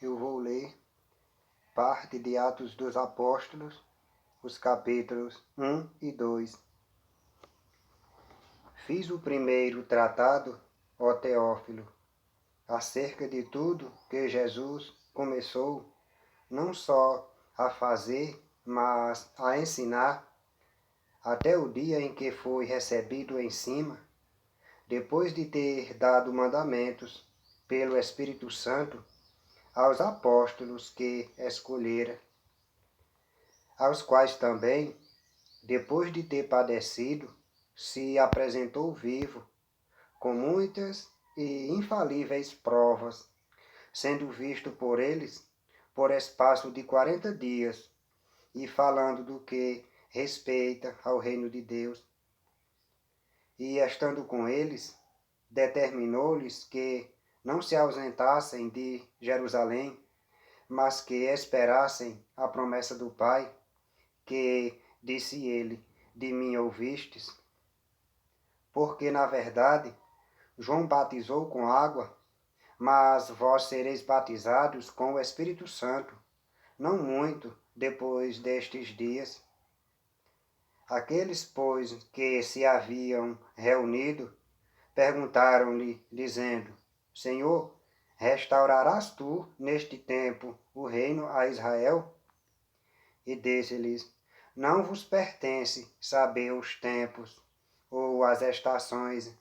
Eu vou ler parte de Atos dos Apóstolos, os capítulos 1 e 2. Fiz o primeiro tratado, ó Teófilo, acerca de tudo que Jesus começou não só a fazer, mas a ensinar, até o dia em que foi recebido em cima, depois de ter dado mandamentos pelo Espírito Santo aos apóstolos que escolhera, aos quais também, depois de ter padecido, se apresentou vivo, com muitas e infalíveis provas, sendo visto por eles por espaço de 40 dias, e falando do que respeita ao reino de Deus. E estando com eles, determinou-lhes que não se ausentassem de Jerusalém, mas que esperassem a promessa do Pai, que, disse ele, de mim ouvistes. Porque, na verdade, João batizou com água, mas vós sereis batizados com o Espírito Santo, não muito depois destes dias. Aqueles, pois, que se haviam reunido, perguntaram-lhe, dizendo: Senhor, restaurarás tu neste tempo o reino a Israel? E disse-lhes: Não vos pertence saber os tempos ou as estações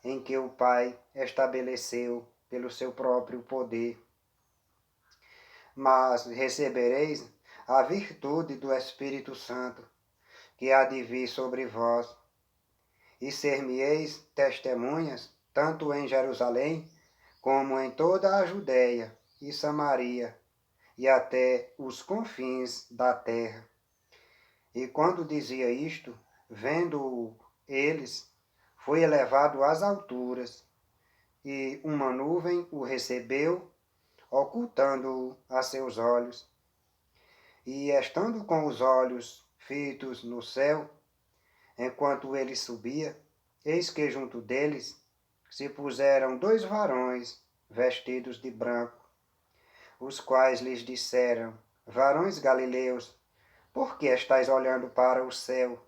em que o Pai estabeleceu pelo seu próprio poder. Mas recebereis a virtude do Espírito Santo, que há de vir sobre vós, e ser-me-eis testemunhas, tanto em Jerusalém, como em toda a Judéia e Samaria, e até os confins da terra. E quando dizia isto, vendo-o eles, foi elevado às alturas, e uma nuvem o recebeu, ocultando-o a seus olhos. E estando com os olhos fitos no céu, enquanto ele subia, eis que junto deles se puseram 2 varões vestidos de branco, os quais lhes disseram: Varões galileus, por que estáis olhando para o céu?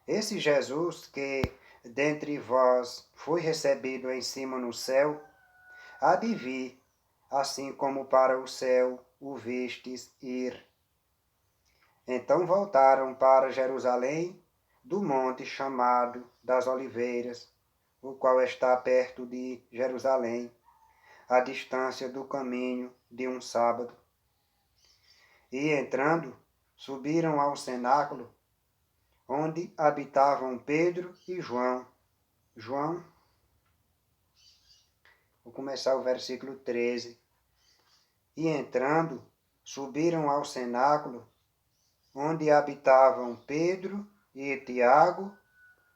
Esse Jesus que dentre vós foi recebido em cima no céu, há de vir, assim como para o céu o vistes ir. Então voltaram para Jerusalém, do monte chamado das Oliveiras, o qual está perto de Jerusalém, à distância do caminho de um sábado. E entrando, subiram ao cenáculo, onde habitavam Pedro e João. Vou começar o versículo 13. E entrando, subiram ao cenáculo, onde habitavam Pedro e Tiago,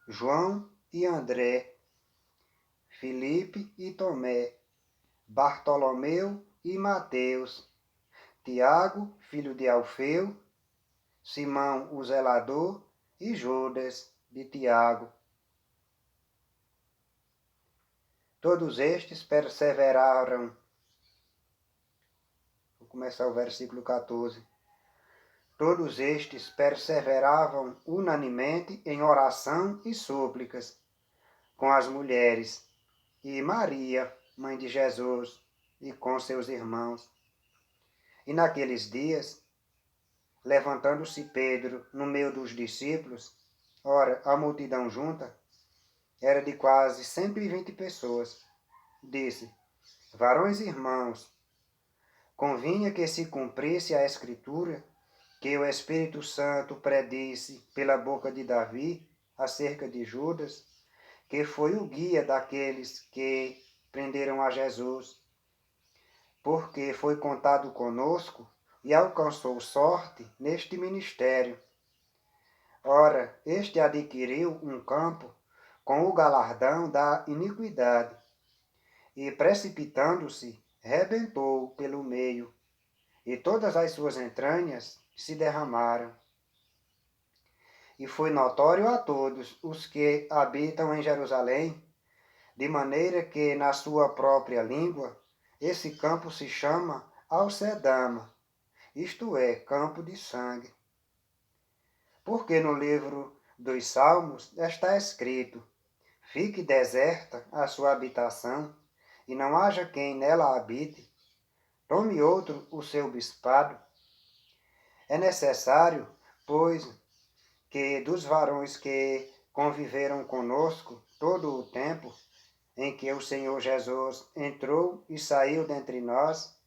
João e André, Filipe e Tomé, Bartolomeu e Mateus, Tiago, filho de Alfeu, Simão o zelador e Judas de Tiago. Todos estes perseveraram. Vou começar o versículo 14. Todos estes perseveravam unanimemente em oração e súplicas com as mulheres e Maria, mãe de Jesus, e com seus irmãos. E naqueles dias, levantando-se Pedro no meio dos discípulos, ora, a multidão junta era de quase 120 pessoas, disse: Varões e irmãos, convinha que se cumprisse a Escritura, que o Espírito Santo predisse pela boca de Davi acerca de Judas, que foi o guia daqueles que prenderam a Jesus, porque foi contado conosco e alcançou sorte neste ministério. Ora, este adquiriu um campo com o galardão da iniquidade, e precipitando-se, rebentou pelo meio, e todas as suas entranhas se derramaram. E foi notório a todos os que habitam em Jerusalém, de maneira que na sua própria língua esse campo se chama Alcedama, isto é, campo de sangue. Porque no livro dos Salmos está escrito: fique deserta a sua habitação, e não haja quem nela habite. Tome outro o seu bispado. É necessário, pois, que dos varões que conviveram conosco todo o tempo em que o Senhor Jesus entrou e saiu dentre nós,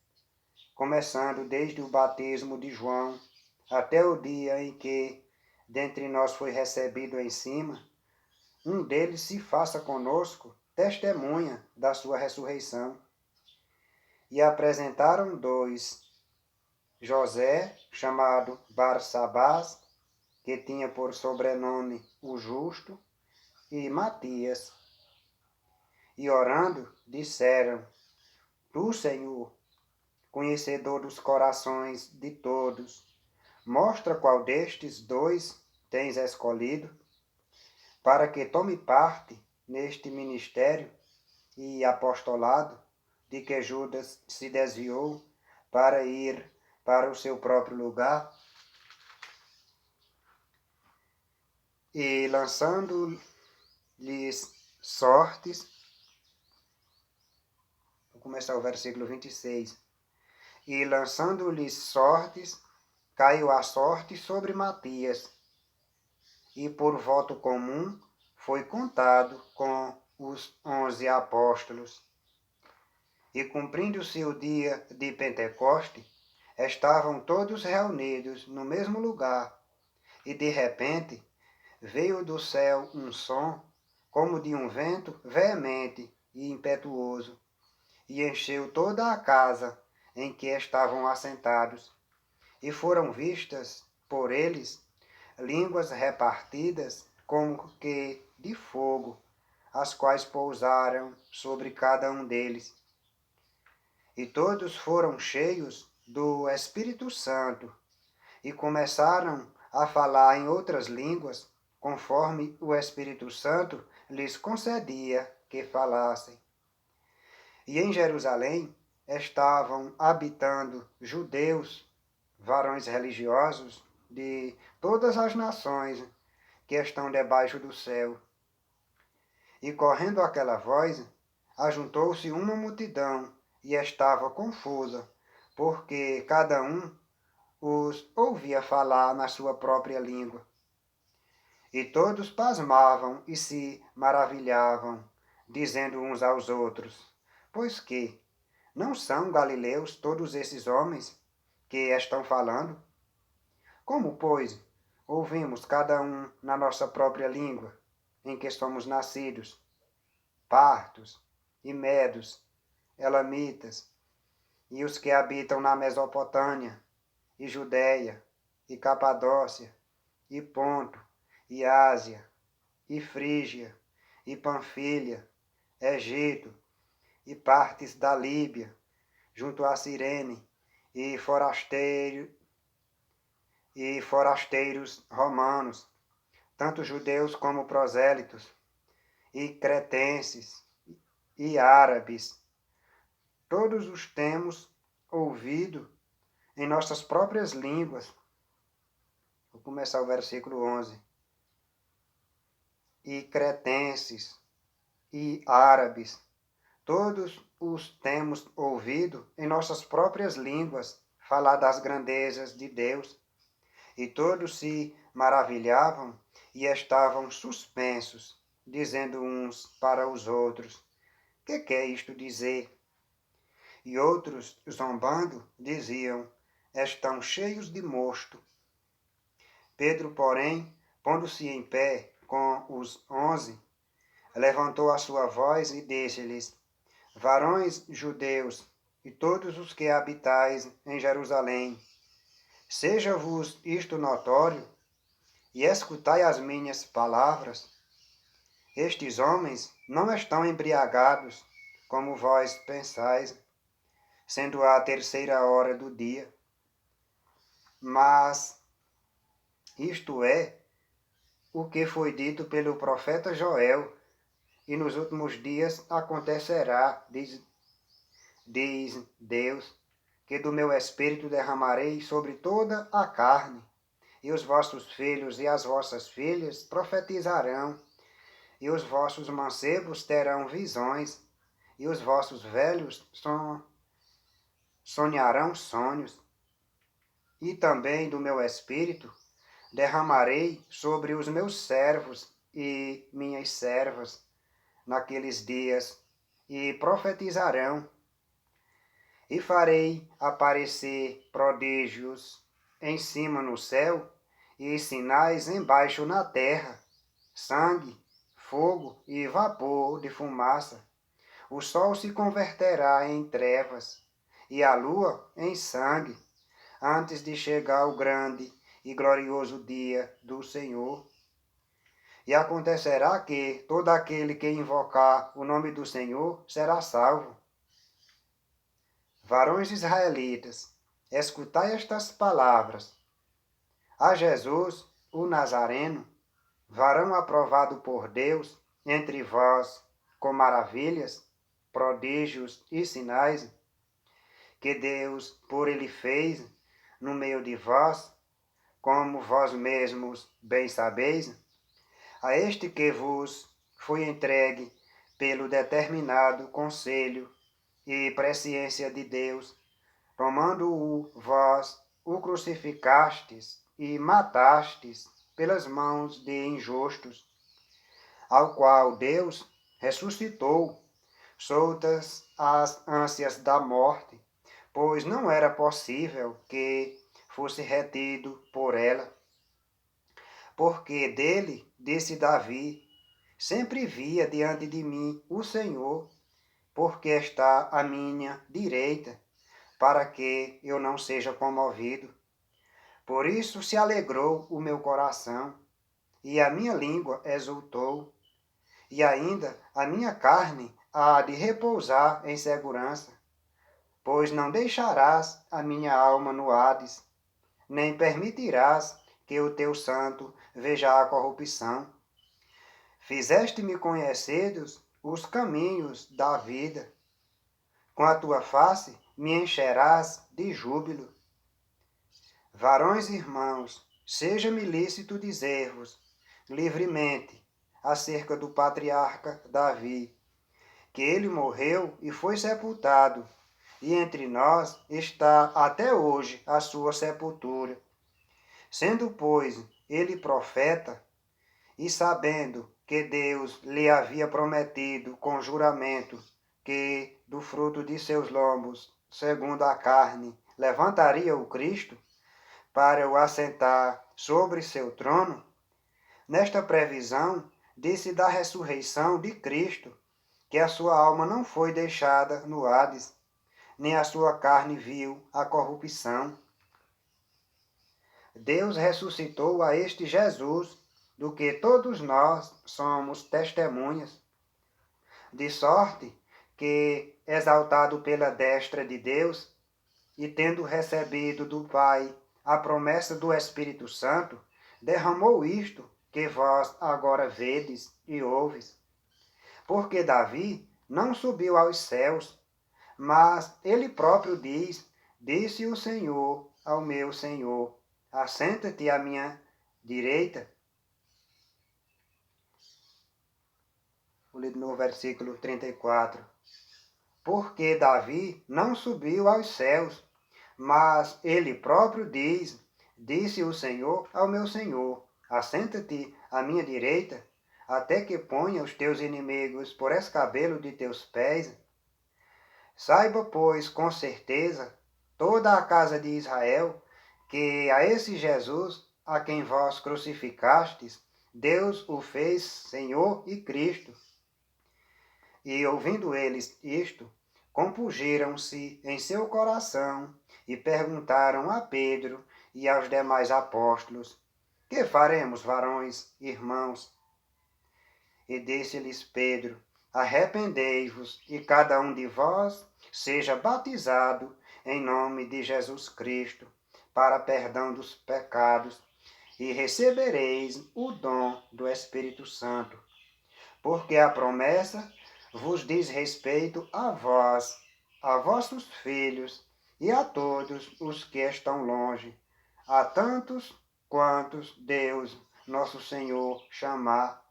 começando desde o batismo de João até o dia em que dentre nós foi recebido em cima, um deles se faça conosco testemunha da sua ressurreição. E apresentaram dois: José, chamado Barsabás, que tinha por sobrenome o Justo, e Matias. E orando, disseram: Tu, Senhor, conhecedor dos corações de todos, mostra qual destes dois tens escolhido, para que tome parte neste ministério e apostolado de que Judas se desviou para ir para o seu próprio lugar. E lançando-lhes sortes, vou começar o versículo 26. E lançando-lhes sortes, caiu a sorte sobre Matias, e por voto comum foi contado com os 11 apóstolos. E cumprindo-se o dia de Pentecoste, estavam todos reunidos no mesmo lugar, e de repente veio do céu um som, como de um vento veemente e impetuoso, e encheu toda a casa em que estavam assentados, e foram vistas por eles línguas repartidas como que de fogo, as quais pousaram sobre cada um deles. E todos foram cheios do Espírito Santo e começaram a falar em outras línguas, conforme o Espírito Santo lhes concedia que falassem. E em Jerusalém estavam habitando judeus, varões religiosos de todas as nações que estão debaixo do céu. E correndo aquela voz, ajuntou-se uma multidão e estava confusa, porque cada um os ouvia falar na sua própria língua. E todos pasmavam e se maravilhavam, dizendo uns aos outros: pois que não são galileus todos esses homens que estão falando? Como, pois, ouvimos cada um na nossa própria língua, em que somos nascidos? Partos, e medos, elamitas, e os que habitam na Mesopotâmia, e Judéia, e Capadócia, e Ponto, e Ásia, e Frígia, e Panfilha, Egito, e partes da Líbia, junto a Cirene, e forasteiros romanos, tanto judeus como prosélitos, e cretenses, e árabes. Todos os temos ouvido em nossas próprias línguas. Vou começar o versículo 11. E cretenses, e árabes, todos os temos ouvido em nossas próprias línguas falar das grandezas de Deus. E todos se maravilhavam e estavam suspensos, dizendo uns para os outros: que quer isto dizer? E outros, zombando, diziam: estão cheios de mosto. Pedro, porém, pondo-se em pé com os 11, levantou a sua voz e disse-lhes: varões judeus, e todos os que habitais em Jerusalém, seja-vos isto notório, e escutai as minhas palavras. Estes homens não estão embriagados, como vós pensais, sendo a 3ª hora do dia. Mas isto é o que foi dito pelo profeta Joel, e nos últimos dias acontecerá, diz Deus, que do meu espírito derramarei sobre toda a carne, e os vossos filhos e as vossas filhas profetizarão, e os vossos mancebos terão visões, e os vossos velhos sonharão sonhos. E também do meu espírito derramarei sobre os meus servos e minhas servas naqueles dias, e profetizarão, e farei aparecer prodígios em cima no céu, e sinais embaixo na terra, sangue, fogo e vapor de fumaça. O sol se converterá em trevas, e a lua em sangue, antes de chegar o grande e glorioso dia do Senhor. E acontecerá que todo aquele que invocar o nome do Senhor será salvo. Varões israelitas, escutai estas palavras. A Jesus, o Nazareno, varão aprovado por Deus entre vós, com maravilhas, prodígios e sinais, que Deus por ele fez no meio de vós, como vós mesmos bem sabeis, a este que vos foi entregue pelo determinado conselho e presciência de Deus, tomando-o vós, o crucificastes e matastes pelas mãos de injustos, ao qual Deus ressuscitou, soltas as ânsias da morte, pois não era possível que fosse retido por ela. Porque dele, disse Davi, sempre via diante de mim o Senhor, porque está à minha direita, para que eu não seja comovido. Por isso se alegrou o meu coração, e a minha língua exultou, e ainda a minha carne há de repousar em segurança, pois não deixarás a minha alma no Hades, nem permitirás que o teu santo veja a corrupção. Fizeste-me conhecidos os caminhos da vida. Com a tua face me encherás de júbilo. Varões irmãos, seja-me lícito dizer-vos livremente acerca do patriarca Davi, que ele morreu e foi sepultado, e entre nós está até hoje a sua sepultura. Sendo, pois, ele profeta, e sabendo que Deus lhe havia prometido com juramento que do fruto de seus lombos, segundo a carne, levantaria o Cristo, para o assentar sobre seu trono, nesta previsão disse da ressurreição de Cristo, que a sua alma não foi deixada no Hades, nem a sua carne viu a corrupção. Deus ressuscitou a este Jesus, do que todos nós somos testemunhas, de sorte que, exaltado pela destra de Deus, e tendo recebido do Pai a promessa do Espírito Santo, derramou isto que vós agora vedes e ouves. Porque Davi não subiu aos céus, mas ele próprio diz, disse o Senhor ao meu Senhor, assenta-te à minha direita. Vou ler no versículo 34. Porque Davi não subiu aos céus, mas ele próprio diz, disse o Senhor ao meu Senhor, assenta-te à minha direita, até que ponha os teus inimigos por escabelo de teus pés. Saiba, pois, com certeza, toda a casa de Israel, que a esse Jesus, a quem vós crucificastes, Deus o fez Senhor e Cristo. E ouvindo eles isto, compungiram-se em seu coração e perguntaram a Pedro e aos demais apóstolos: Que faremos, varões, irmãos? E disse-lhes Pedro: Arrependei-vos e cada um de vós seja batizado em nome de Jesus Cristo para perdão dos pecados, e recebereis o dom do Espírito Santo, porque a promessa vos diz respeito a vós, a vossos filhos e a todos os que estão longe, a tantos quantos Deus, nosso Senhor, chamar.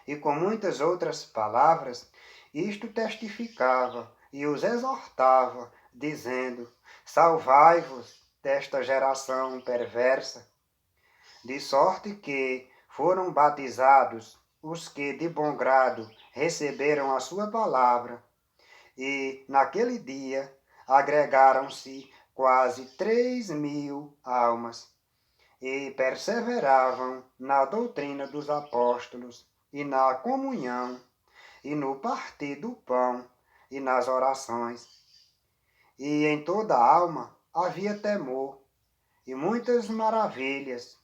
E com muitas outras palavras, isto testificava e os exortava, dizendo: Salvai-vos desta geração perversa. De sorte que foram batizados os que de bom grado receberam a sua palavra, e naquele dia agregaram-se quase 3.000 almas, e perseveravam na doutrina dos apóstolos, e na comunhão, e no partir do pão, e nas orações. E em toda a alma havia temor, e muitas maravilhas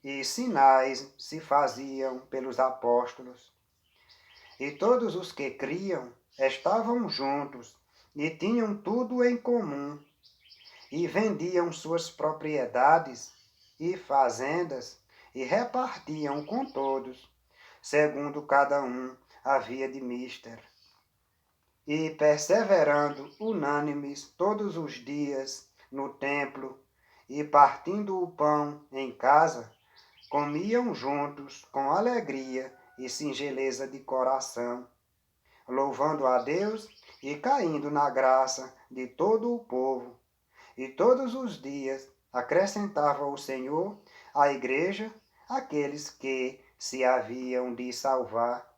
e sinais se faziam pelos apóstolos. E todos os que criam estavam juntos e tinham tudo em comum, e vendiam suas propriedades e fazendas e repartiam com todos, segundo cada um havia de mister. E perseverando unânimes todos os dias no templo, e partindo o pão em casa, comiam juntos com alegria e singeleza de coração, louvando a Deus e caindo na graça de todo o povo. E todos os dias acrescentava o Senhor à igreja aqueles que se haviam de salvar.